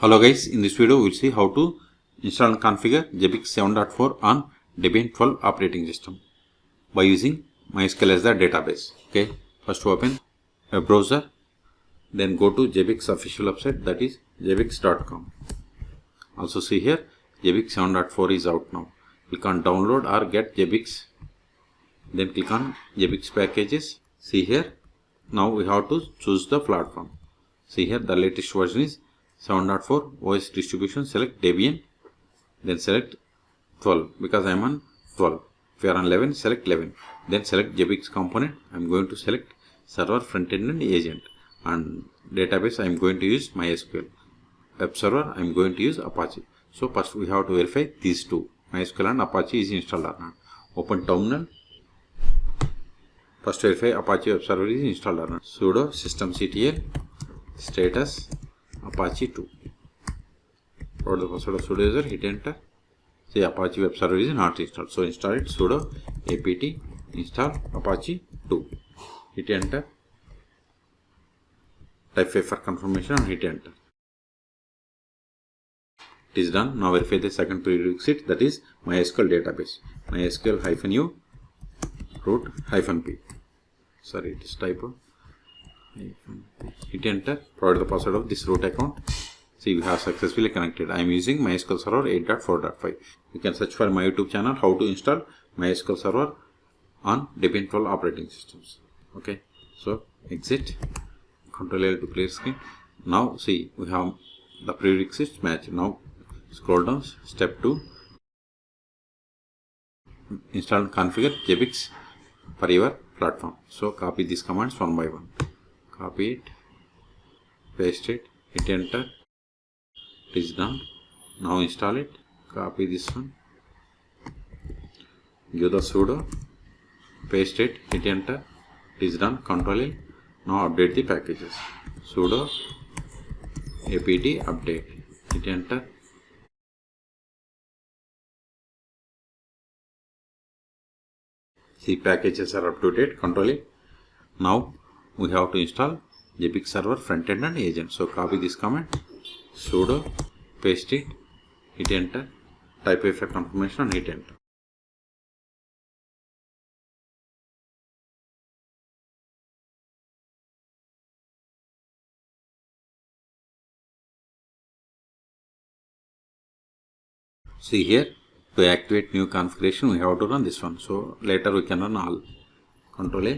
Hello guys, in this video we will see how to install and configure Zabbix 7.4 on Debian 12 operating system by using MySQL as the database. Okay, first open a browser, then go to Zabbix official website, that is zabbix.com. Also see here Zabbix 7.4 is out now. Click on download or get Zabbix, then click on Zabbix packages. See here, now we have to choose the platform. See here the latest version is 7.4 OS distribution. Select Debian, then select 12 because I am on 12. If you are on 11, select 11. Then select Zabbix component. I am going to select server, frontend and agent. And database I am going to use MySQL. Web server I am going to use Apache. So first we have to verify these two, MySQL and Apache is installed or not. Open terminal. First verify Apache web server is installed or not. Sudo systemctl status Apache 2. For the password of sudo user, hit enter. Say Apache web server is not installed. So install it, sudo apt install Apache 2. Hit enter. Type 5 for confirmation and hit enter. It is done. Now verify the second prerequisite, that is MySQL database. MySQL -u root -p. Sorry, it is typo. Hit enter. Provide the password of this root account. See, we have successfully connected. I am using MySQL Server 8.4.5. You can search for my YouTube channel how to install MySQL Server on Debian 12 operating systems. Okay, so exit, Ctrl L to clear screen. Now see, we have the prerequisites match. Now scroll down, step 2, install and configure Zabbix for your platform. So copy these commands one by one. Copy it, paste it, hit enter. It is done. Now install it. Copy this one, give the sudo, paste it, hit enter. It is done. Ctrl L. Now update the packages. Sudo apt update. Hit enter. See, packages are up to date. Ctrl A. Now we have to install Zabbix server, frontend and agent. So copy this command, sudo, paste it, hit enter, type a for confirmation and hit enter. See here, to activate new configuration we have to run this one. So later we can run all. Ctrl A.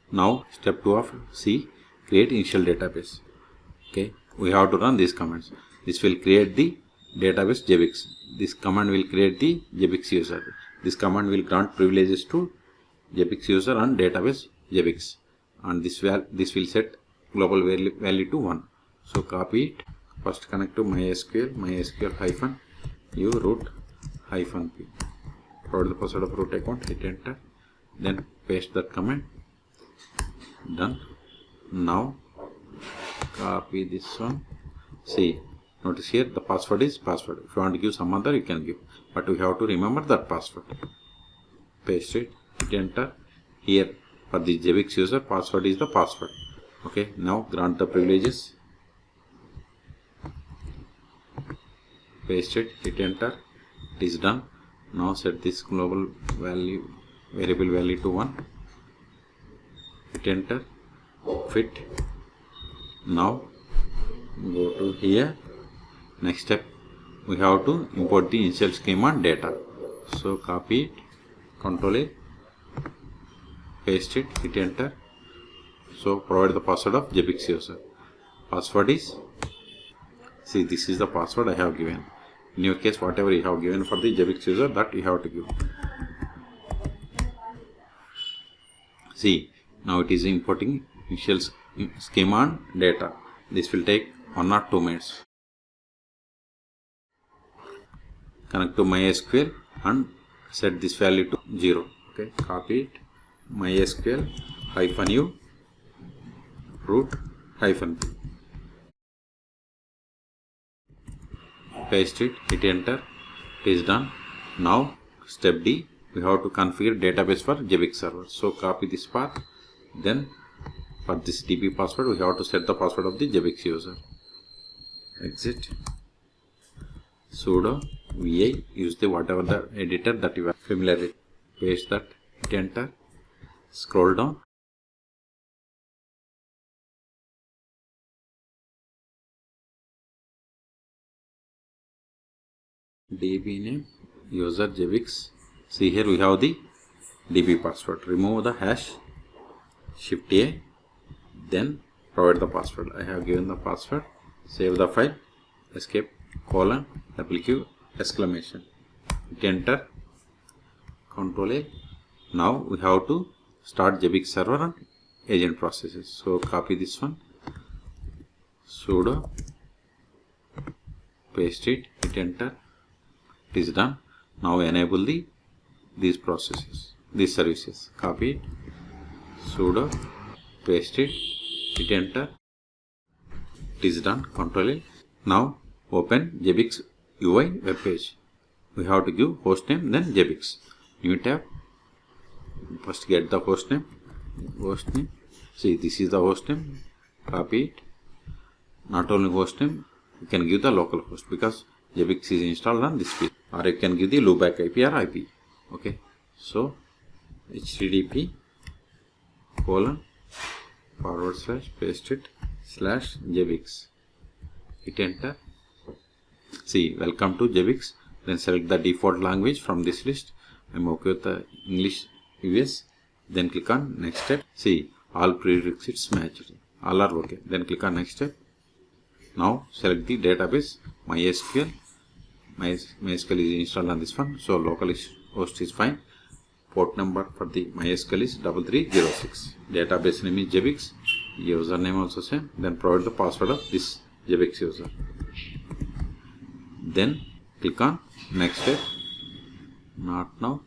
Now step 2 of C, create initial database. Okay, we have to run these commands. This will create the database Zabbix. This command will create the Zabbix user. This command will grant privileges to Zabbix user and database Zabbix. And this will set global value to 1. So copy it. First connect to MySQL -u root -p. Provide the password of root account. Hit enter. Then paste that command. Done. Now copy this one. See, notice here the password is password. If you want to give some other, you can give, but we have to remember that password. Paste it, hit enter. Here for the Zabbix user, password is the password. Okay, now grant the privileges. Paste it, hit enter. It is done. Now set this global value, variable value to 1. Hit enter. Fit. Now go to here. Next step, we have to import the initial schema and data. So copy it, Ctrl A, paste it, hit enter. So provide the password of Zabbix user. Password is, see, this is the password I have given. In your case, whatever you have given for the Zabbix user, that you have to give. See, now it is importing initial schema and data. This will take 1 or 2 minutes. Connect to MySQL and set this value to 0. Okay, copy it. MySQL -u root -p. Paste it, hit enter. It is done. Now step D, we have to configure database for Zabbix server. So copy this path. Then for this DB password, we have to set the password of the Zabbix user. exit, sudo vi, use the whatever the editor that you are familiar with, paste that, hit enter, scroll down, db name, user Zabbix. See here we have the db password. Remove the hash, shift A, then provide the password. I have given the password. Save the file, escape, colon, WQ, exclamation, hit enter, Control A. Now we have to start Zabbix server and agent processes. So copy this one, sudo, paste it, hit enter, it is done. Now enable these processes, these services, copy it, sudo, paste it, hit enter, it is done, Control A. Now open Zabbix UI web page. We have to give hostname, then Zabbix, new tab, first get the hostname, see this is the hostname, copy it, not only hostname, you can give the local host because Zabbix is installed on this page, or you can give the loopback IP or IP. Okay, so http colon / paste it /Zabbix, hit enter. See, welcome to Zabbix. Then select the default language from this list. I'm okay with the English US. Then click on next step. See, all prerequisites matched, all are okay. Then click on next step. Now select the database MySQL. MySQL is installed on this one, so local host is fine. Port number for the MySQL is 3306. Database name is Zabbix. Username also same. Then provide the password of this Zabbix user. Then click on next step. Not now.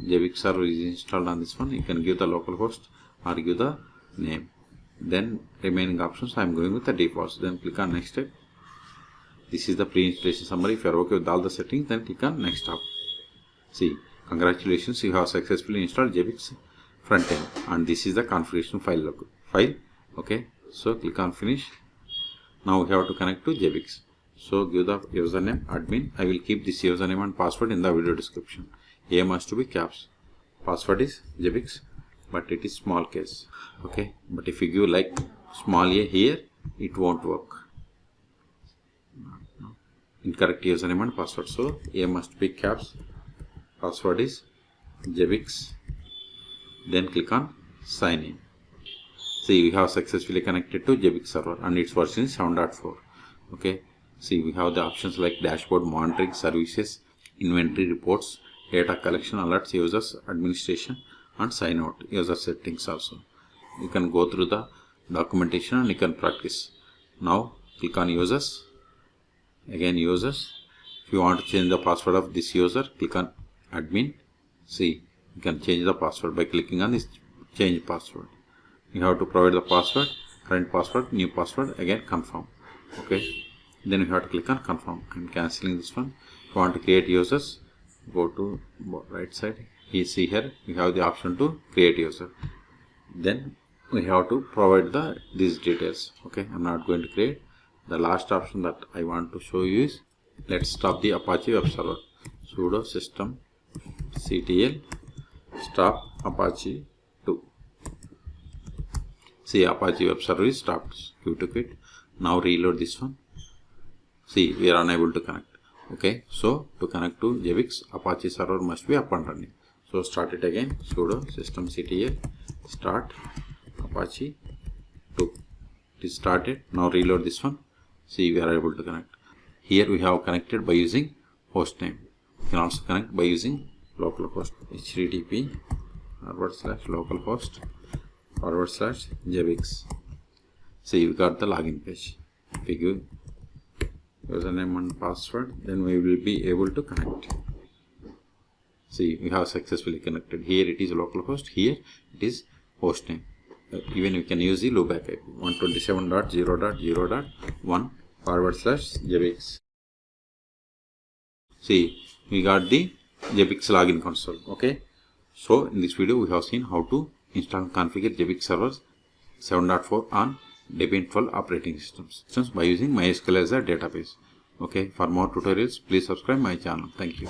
Zabbix server is installed on this one. You can give the local host or give the name. Then remaining options I am going with the defaults. Then click on next step. This is the pre-installation summary. If you are okay with all the settings, then click on next step. See, congratulations, you have successfully installed Zabbix frontend, and this is the configuration file. Okay, so click on finish. Now we have to connect to Zabbix. So give the username admin. I will keep this username and password in the video description. A must to be caps. Password is Zabbix, but it is small case. Okay, but if you give like small a here, it won't work. Incorrect username and password. So A must be caps. Password is Zabbix. Then click on sign in. See, we have successfully connected to Zabbix server and its version is 7.4. Okay. See, we have the options like dashboard, monitoring, services, inventory reports, data collection, alerts, users, administration, and sign out, user settings also. You can go through the documentation and you can practice. Now click on users. Again users. If you want to change the password of this user, click on admin. See, you can change the password by clicking on this change password. You have to provide the password, current password, new password, again confirm. Okay. Then you have to click on confirm. I'm cancelling this one. If you want to create users, go to right side. You see here we have the option to create user. Then we have to provide these details. Okay, I'm not going to create. The last option that I want to show you is, let's stop the Apache web server. Sudo system ctl stop Apache 2. See, Apache web server is stopped. Give to quit. Now reload this one. See, we are unable to connect. Okay, so to connect to Zabbix, Apache server must be up and running. So start it again. Sudo systemctl start Apache 2. It is started. Now reload this one. See, we are able to connect. Here we have connected by using hostname. You can also connect by using localhost. http /localhost /Zabbix. See, we got the login page. If we give username and password, then we will be able to connect. See, we have successfully connected. Here it is localhost, here it is hostname. Even we can use the loopback IP 127.0.0.1 /Zabbix. See, we got the Zabbix login console. Okay, so in this video we have seen how to install and configure Zabbix server 7.4 on Debian 12 operating systems by using MySQL as a database. Okay, for more tutorials, please subscribe my channel. Thank you.